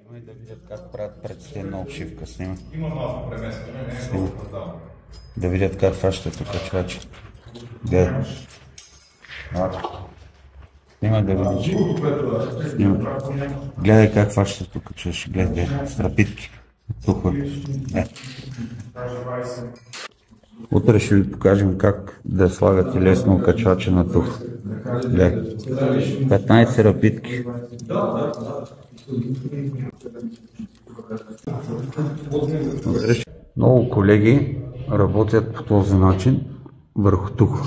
Снимай да видят как правят предстенна обшивка. Снимай. Има малко преместване, не е много фатално. Да видят как фащат качвачи. Гледай. Снимай да видиш. Гледай как фащат тук качвачи. Гледай, страпитки. Тухват. Утре ще ви покажем как да слагате лесно качвача на тух. Гледай. 15 рапитки. Много колеги работят по този начин върху тух.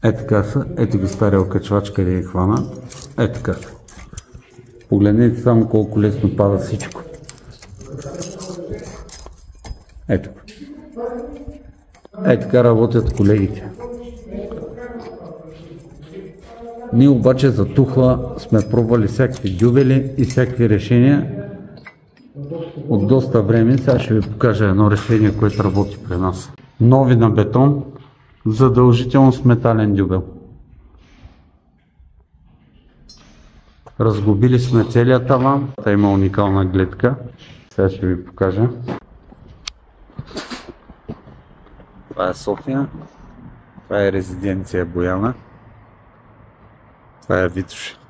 Е така са, ето ги стария качвач, къде е хвана. Е така. Погледнете само колко лесно пада всичко. Ето. Е така работят колегите. Ние обаче за тухла сме пробвали всякакви дюбели и всякакви решения от доста време. Сега ще ви покажа едно решение, което работи при нас. Нови на бетон, задължително с метален дюбел. Разглобили сме целият таван. Та има уникална гледка. Сега ще ви покажа. Това е София. Това е резиденция Бояна. Това е Витоша.